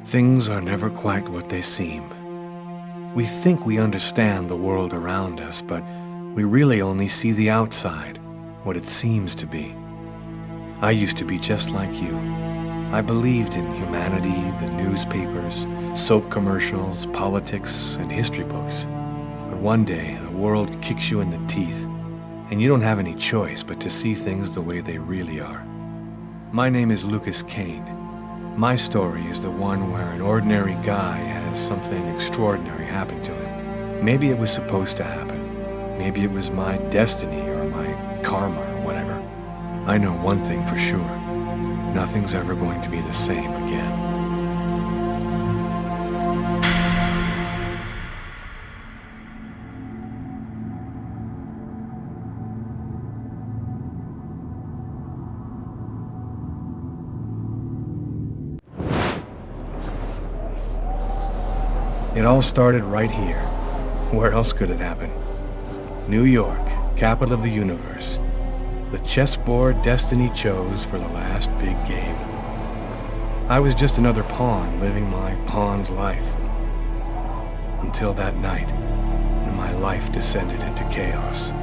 Things are never quite what they seem. We think we understand the world around us, but we really only see the outside, what it seems to be. I used to be just like you. I believed in humanity, the newspapers, soap commercials, politics, and history books. But one day, the world kicks you in the teeth, and you don't have any choice but to see things the way they really are. My name is Lucas Kane. My story is the one where an ordinary guy has something extraordinary happen to him. Maybe it was supposed to happen. Maybe it was my destiny or my karma or whatever. I know one thing for sure. Nothing's ever going to be the same again. It all started right here. Where else could it happen? New York, capital of the universe. The chessboard destiny chose for the last big game. I was just another pawn living my pawn's life. Until that night, when my life descended into chaos.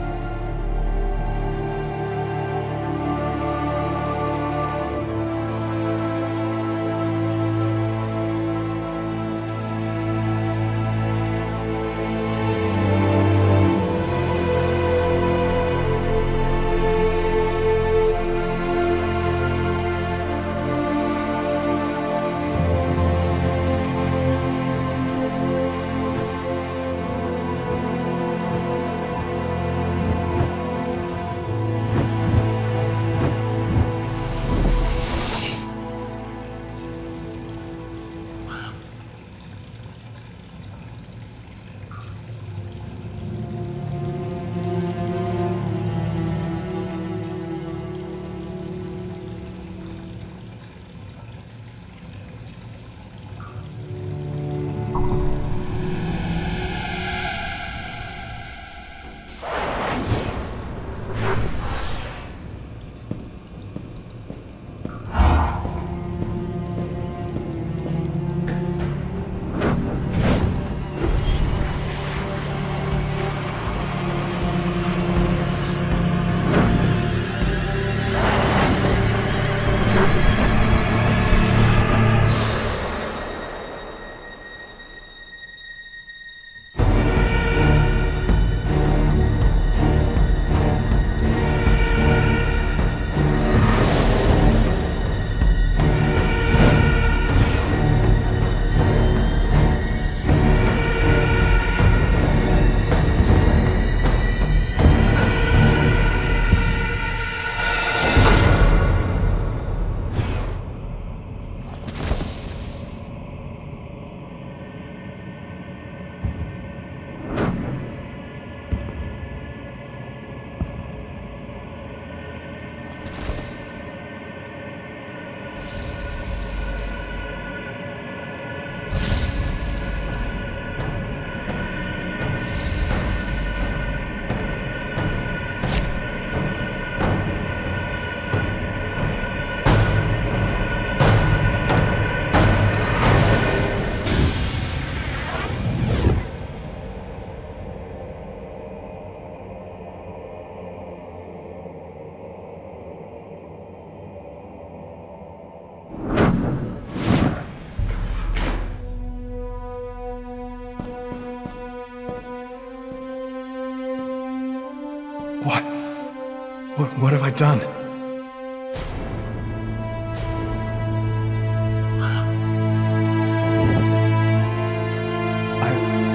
What have I done?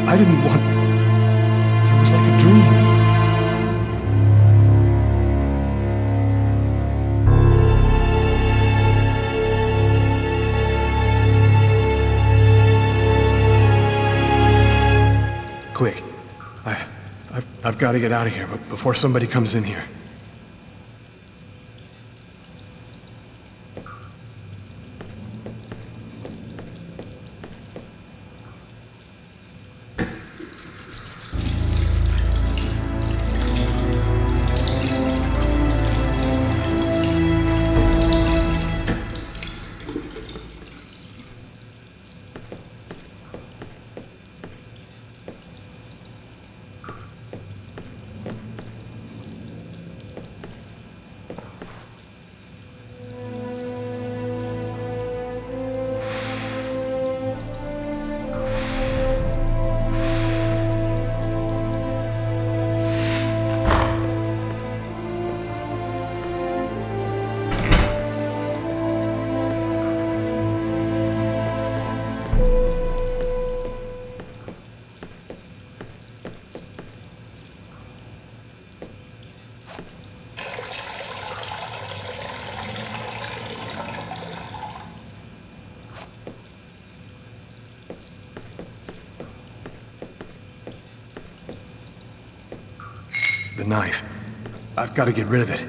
I didn't want... It was like a dream. Quick. I've got to get out of here, but before somebody comes in here. The knife. I've got to get rid of it.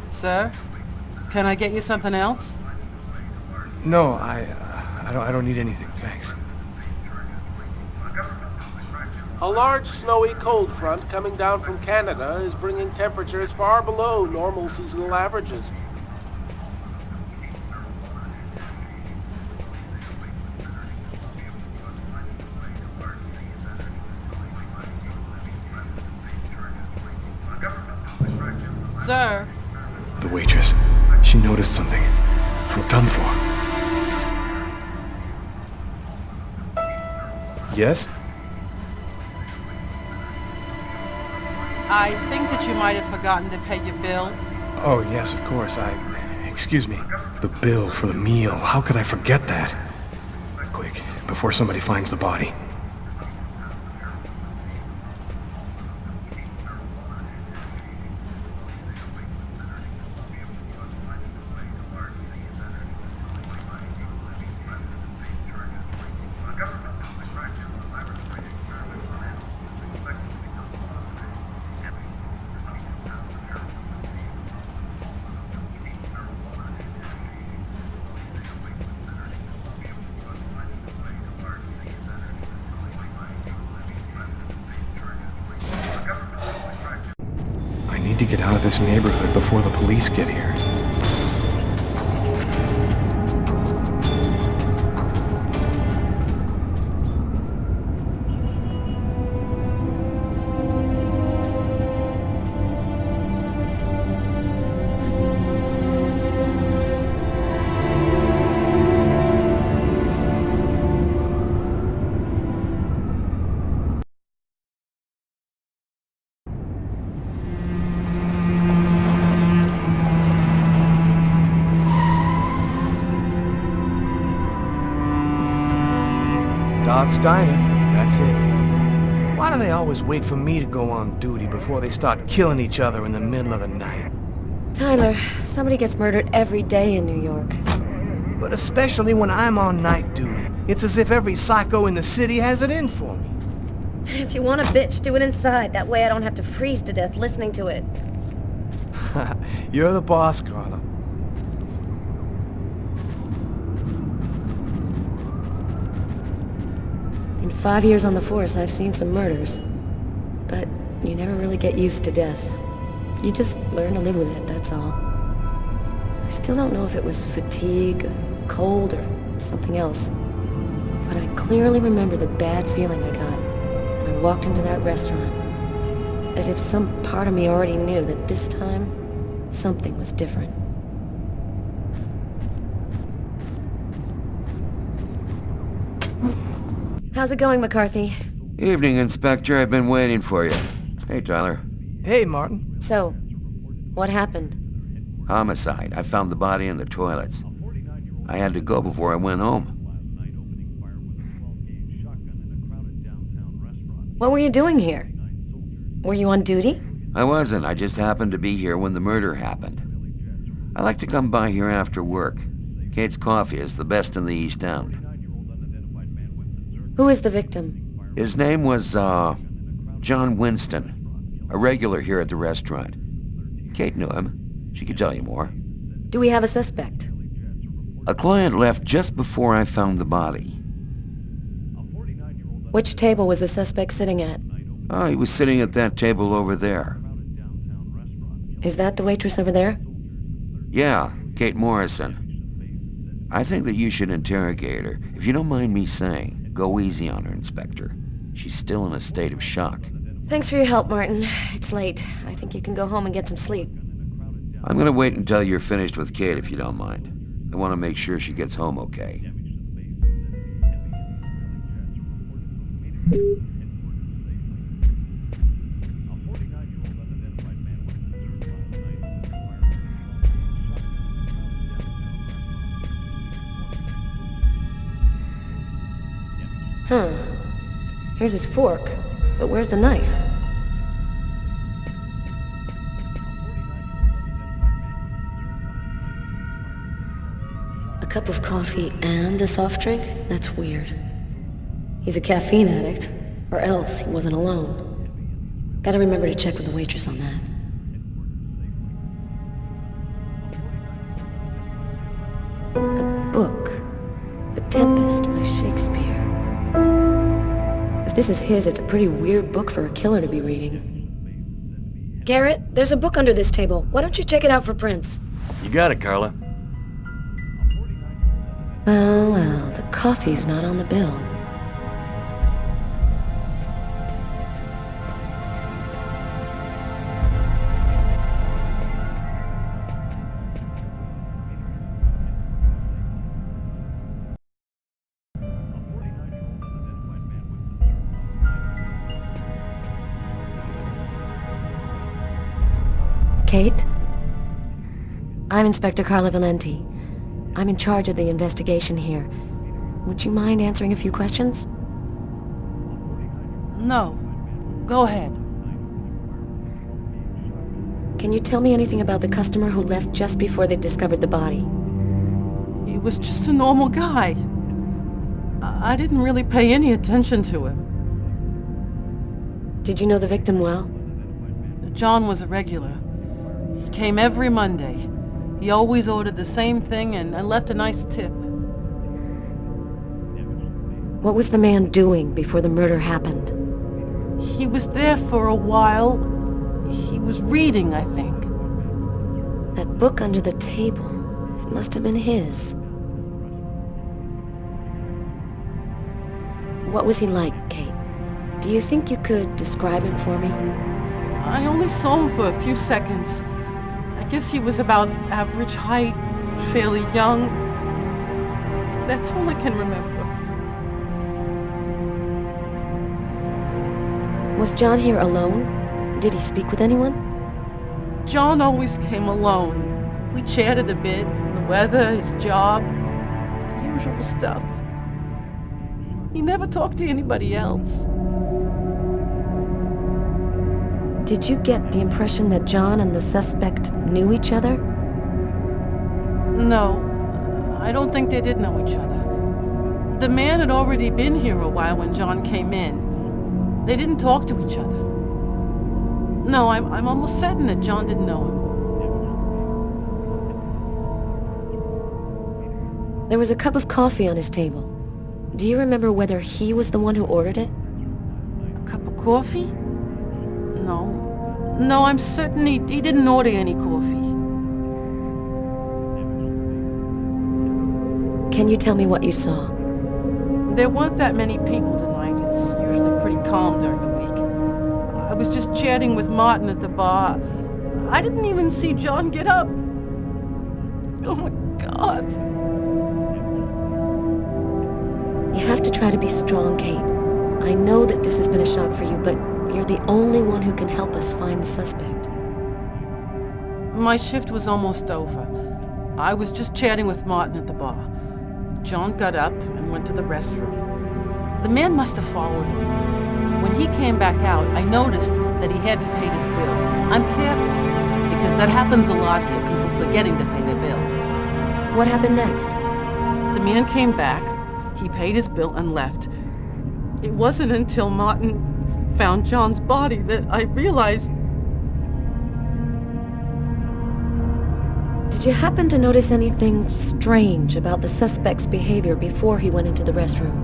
Sir, can I get you something else? No, I don't need anything, thanks. A large snowy cold front coming down from Canada is bringing temperatures far below normal seasonal averages. Sir? The waitress. She noticed something. I'm done for. Yes? I think that you might have forgotten to pay your bill. Oh, yes, of course. Excuse me. The bill for the meal. How could I forget that? Quick, before somebody finds the body. I need to get out of this neighborhood before the police get here. Dog's Diner, that's it. Why do they always wait for me to go on duty before they start killing each other in the middle of the night? Tyler, somebody gets murdered every day in New York. But especially when I'm on night duty. It's as if every psycho in the city has it in for me. If you want a bitch, do it inside. That way I don't have to freeze to death listening to it. You're the boss, Carla. In 5 years on the force, I've seen some murders. But you never really get used to death. You just learn to live with it, that's all. I still don't know if it was fatigue, or cold, or something else. But I clearly remember the bad feeling I got when I walked into that restaurant. As if some part of me already knew that this time, something was different. How's it going, McCarthy? Evening, Inspector. I've been waiting for you. Hey, Tyler. Hey, Martin. So, what happened? Homicide. I found the body in the toilets. I had to go before I went home. What were you doing here? Were you on duty? I wasn't. I just happened to be here when the murder happened. I like to come by here after work. Kate's coffee is the best in the East End. Who is the victim? His name was, John Winston, a regular here at the restaurant. Kate knew him. She could tell you more. Do we have a suspect? A client left just before I found the body. Which table was the suspect sitting at? Oh, he was sitting at that table over there. Is that the waitress over there? Yeah, Kate Morrison. I think that you should interrogate her. If you don't mind me saying, go easy on her, Inspector. She's still in a state of shock. Thanks for your help, Martin. It's late. I think you can go home and get some sleep. I'm gonna wait until you're finished with Kate, if you don't mind. I want to make sure she gets home okay. Huh. Here's his fork, but where's the knife? A cup of coffee and a soft drink? That's weird. He's a caffeine addict, or else he wasn't alone. Gotta remember to check with the waitress on that. A book. The Tempest by Shakespeare. If this is his, it's a pretty weird book for a killer to be reading. Garrett, there's a book under this table. Why don't you check it out for prints? You got it, Carla. Well, the coffee's not on the bill. Kate? I'm Inspector Carla Valenti. I'm in charge of the investigation here. Would you mind answering a few questions? No. Go ahead. Can you tell me anything about the customer who left just before they discovered the body? He was just a normal guy. I didn't really pay any attention to him. Did you know the victim well? John was a regular. He came every Monday. He always ordered the same thing and left a nice tip. What was the man doing before the murder happened? He was there for a while. He was reading, I think. That book under the table, it must have been his. What was he like, Kate? Do you think you could describe him for me? I only saw him for a few seconds. I guess he was about average height, fairly young. That's all I can remember. Was John here alone? Did he speak with anyone? John always came alone. We chatted a bit, the weather, his job, the usual stuff. He never talked to anybody else. Did you get the impression that John and the suspect knew each other? No, I don't think they did know each other. The man had already been here a while when John came in. They didn't talk to each other. No, I'm almost certain that John didn't know him. There was a cup of coffee on his table. Do you remember whether he was the one who ordered it? A cup of coffee? No. No, I'm certain he didn't order any coffee. Can you tell me what you saw? There weren't that many people tonight. It's usually pretty calm during the week. I was just chatting with Martin at the bar. I didn't even see John get up. Oh my God. You have to try to be strong, Kate. I know that this has been a shock for you, but you're the only one who can help us find the suspect. My shift was almost over. I was just chatting with Martin at the bar. John got up and went to the restroom. The man must have followed him. When he came back out, I noticed that he hadn't paid his bill. I'm careful, because that happens a lot here, people forgetting to pay their bill. What happened next? The man came back, he paid his bill and left. It wasn't until Martin found John's body that I realized... Did you happen to notice anything strange about the suspect's behavior before he went into the restroom?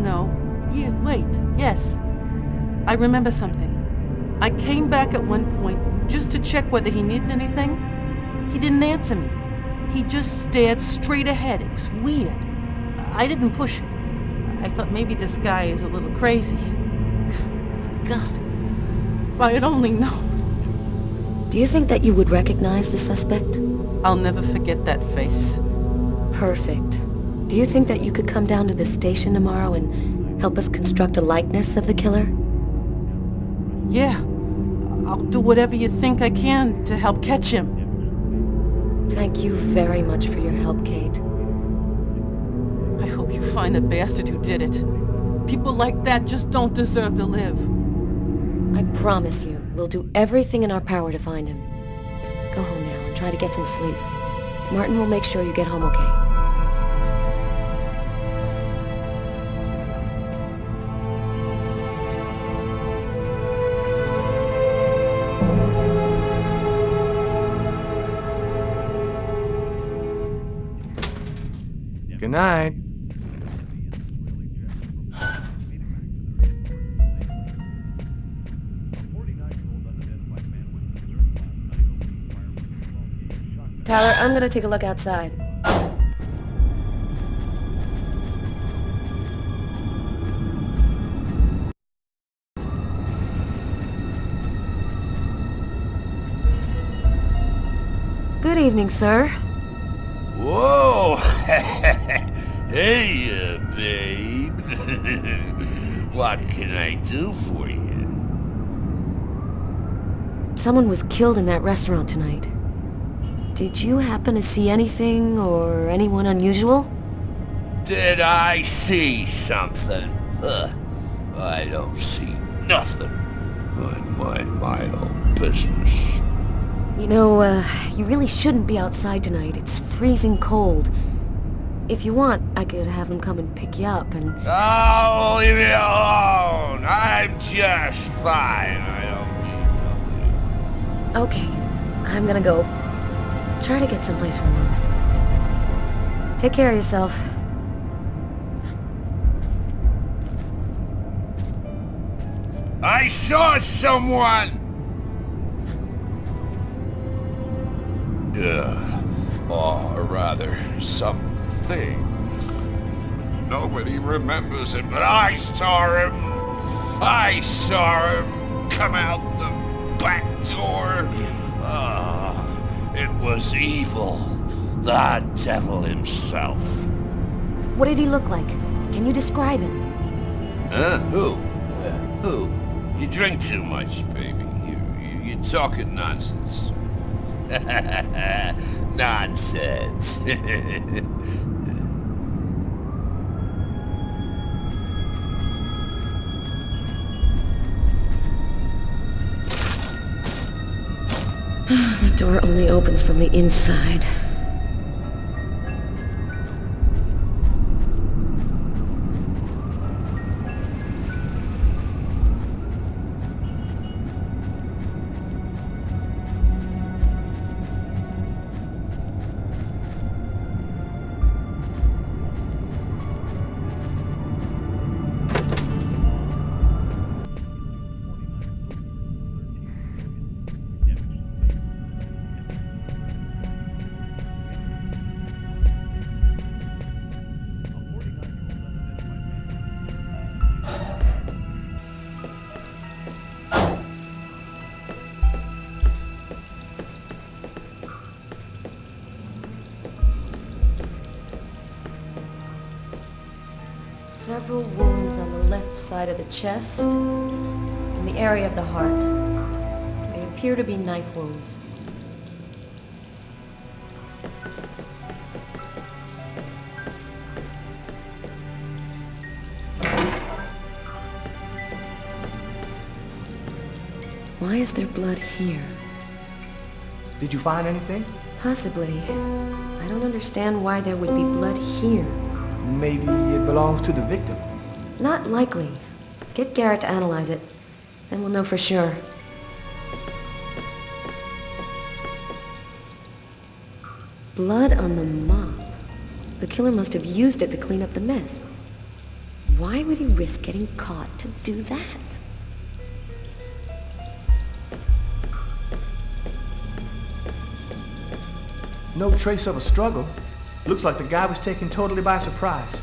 No. Yeah, wait, yes. I remember something. I came back at one point just to check whether he needed anything. He didn't answer me. He just stared straight ahead. It was weird. I didn't push it. I thought maybe this guy is a little crazy. God, if I had only known. Do you think that you would recognize the suspect? I'll never forget that face. Perfect. Do you think that you could come down to the station tomorrow and help us construct a likeness of the killer? Yeah. I'll do whatever you think I can to help catch him. Thank you very much for your help, Kate. I hope you find the bastard who did it. People like that just don't deserve to live. I promise you, we'll do everything in our power to find him. Go home now and try to get some sleep. Martin will make sure you get home okay. Good night. Tyler, I'm gonna take a look outside. Good evening, sir. Whoa! Hey, babe. What can I do for you? Someone was killed in that restaurant tonight. Did you happen to see anything or anyone unusual? Did I see something? I don't see nothing. I mind my own business. You know, you really shouldn't be outside tonight. It's freezing cold. If you want, I could have them come and pick you up and... Oh, leave me alone! I'm just fine. I don't need no... Okay, I'm gonna go. Try to get someplace warm. Take care of yourself. I saw someone! Or rather, something. Nobody remembers it, but I saw him! I saw him come out the back door! It was evil. The devil himself. What did he look like? Can you describe him? Who? Who? You drink too much, baby. You're talking nonsense. Nonsense. The door only opens from the inside. Several wounds on the left side of the chest and the area of the heart. They appear to be knife wounds. Why is there blood here? Did you find anything? Possibly. I don't understand why there would be blood here. Maybe it belongs to the victim. Not likely. Get Garrett to analyze it. Then we'll know for sure. Blood on the mop. The killer must have used it to clean up the mess. Why would he risk getting caught to do that? No trace of a struggle. Looks like the guy was taken totally by surprise.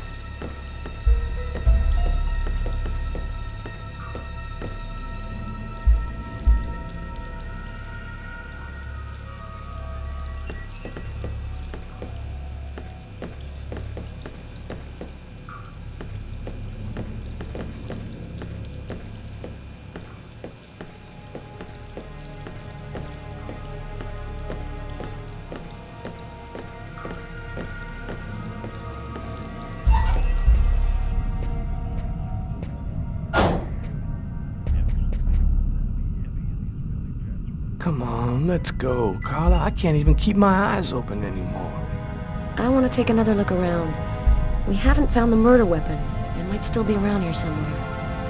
Come on, let's go, Carla. I can't even keep my eyes open anymore. I want to take another look around. We haven't found the murder weapon. It might still be around here somewhere.